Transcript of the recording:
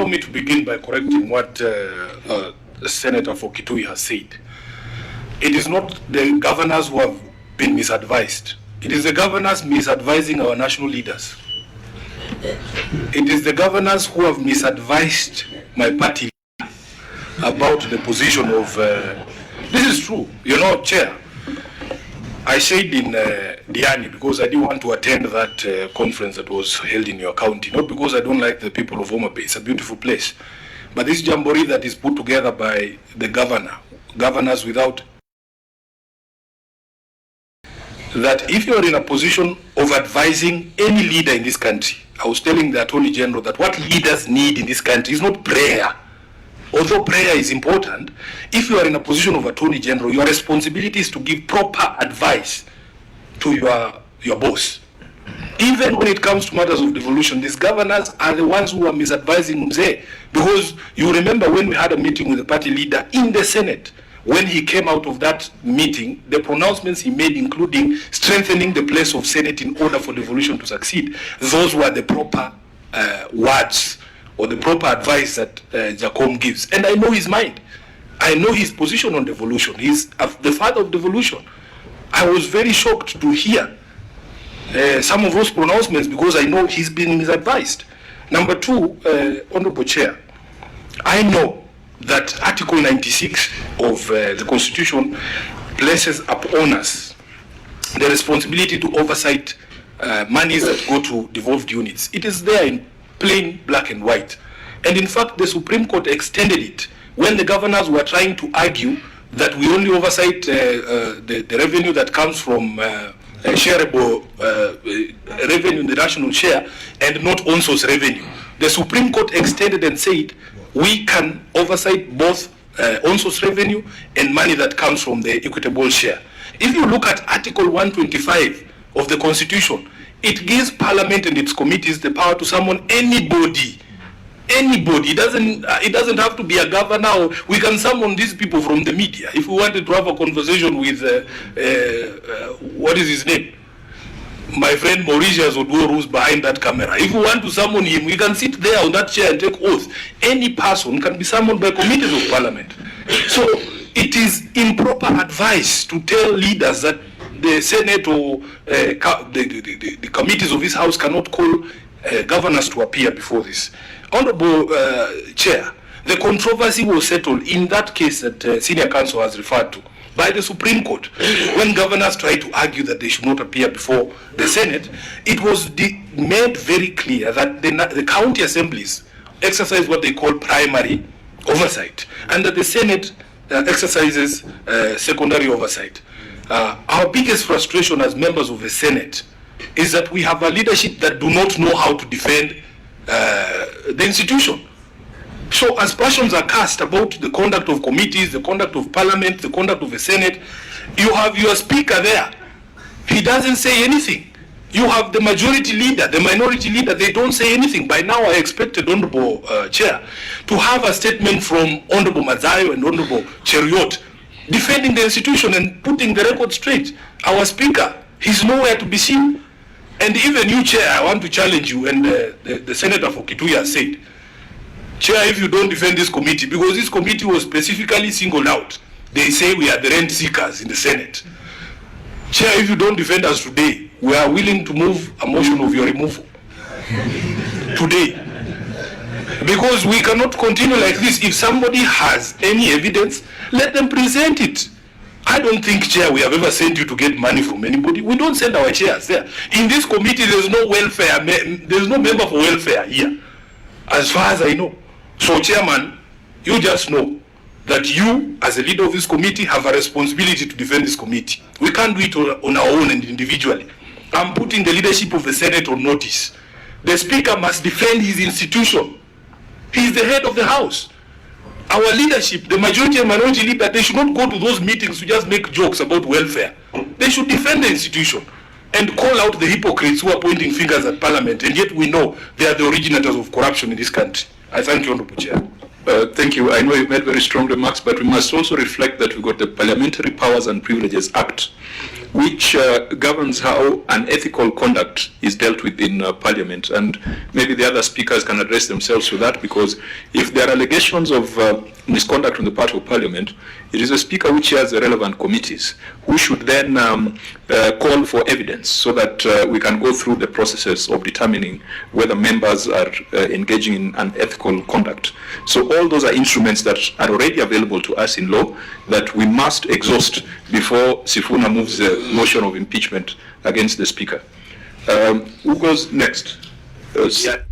allow me to begin by correcting what Senator for Kitui has said. It is not the governors who have been misadvised. It is the governors misadvising our national leaders. It is the governors who have misadvised my party about the position of... this is true. You know, Chair, I said in Diani, because I didn't want to attend that conference that was held in your county, not because I don't like the people of Homa Bay. It's a beautiful place. But this jamboree that is put together by the governors without... that if you are in a position of advising any leader in this country, I was telling the Attorney General that what leaders need in this country is not prayer. Although prayer is important, if you are in a position of Attorney General, your responsibility is to give proper advice to your boss. Even when it comes to matters of devolution, these governors are the ones who are misadvising Mzee. Because you remember when we had a meeting with the party leader in the Senate, when he came out of that meeting, the pronouncements he made, including strengthening the place of Senate in order for devolution to succeed, those were the proper words or the proper advice that Jacom gives. And I know his mind. I know his position on devolution. He's the father of devolution. I was very shocked to hear some of those pronouncements because I know he's been misadvised. Number two, Honorable Chair, I know that Article 96 of the Constitution places upon us the responsibility to oversight monies that go to devolved units. It is there in plain black and white. And in fact, the Supreme Court extended it when the governors were trying to argue that we only oversight the revenue that comes from shareable revenue in the national share and not on-source revenue. The Supreme Court extended and said we can oversight both on-source revenue and money that comes from the equitable share. If you look at Article 125 of the Constitution, it gives Parliament and its committees the power to summon anybody. Anybody. It doesn't have to be a governor. Or we can summon these people from the media. If we wanted to have a conversation with, what is his name? My friend Mauritius Oduro, who's behind that camera. If we want to summon him, we can sit there on that chair and take oath. Any person can be summoned by committees of Parliament. So it is improper advice to tell leaders that the Senate or the committees of this House cannot call governors to appear before this. Honorable Chair, the controversy was settled in that case that Senior Counsel has referred to by the Supreme Court. When governors tried to argue that they should not appear before the Senate, it was made very clear that the county assemblies exercise what they call primary oversight and that the Senate exercises secondary oversight. Our biggest frustration as members of the Senate is that we have a leadership that do not know how to defend the institution. So as passions are cast about the conduct of committees, the conduct of Parliament, the conduct of the Senate, you have your speaker there. He doesn't say anything. You have the majority leader, the minority leader, they don't say anything. By now I expected, Honorable Chair, to have a statement from Honorable Mazayo and Honorable Cheriot defending the institution and putting the record straight. Our speaker, he's nowhere to be seen. And even you, Chair, I want to challenge you, and the Senator for Kitui has said, Chair, if you don't defend this committee, because this committee was specifically singled out, they say we are the rent seekers in the Senate. Chair, if you don't defend us today, we are willing to move a motion of your removal today. Because we cannot continue like this. If somebody has any evidence, let them present it. I don't think, Chair, we have ever sent you to get money from anybody. We don't send our chairs there. In this committee, there's no welfare, there's no member for welfare here, as far as I know. So, Chairman, you just know that you, as a leader of this committee, have a responsibility to defend this committee. We can't do it on our own and individually. I'm putting the leadership of the Senate on notice. The Speaker must defend his institution. He is the head of the House. Our leadership, the majority and minority leader, they should not go to those meetings to just make jokes about welfare. They should defend the institution and call out the hypocrites who are pointing fingers at Parliament, and yet we know they are the originators of corruption in this country. I thank you, Honorable Chair. Thank you. I know you made very strong remarks, but we must also reflect that we've got the Parliamentary Powers and Privileges Act, which governs how unethical conduct is dealt with in Parliament. And maybe the other speakers can address themselves to that, because if there are allegations of misconduct on the part of Parliament, it is the Speaker who chairs the relevant committees who should then call for evidence so that we can go through the processes of determining whether members are engaging in unethical conduct. So all those are instruments that are already available to us in law that we must exhaust before Sifuna moves the motion of impeachment against the Speaker. Who goes next? Yeah.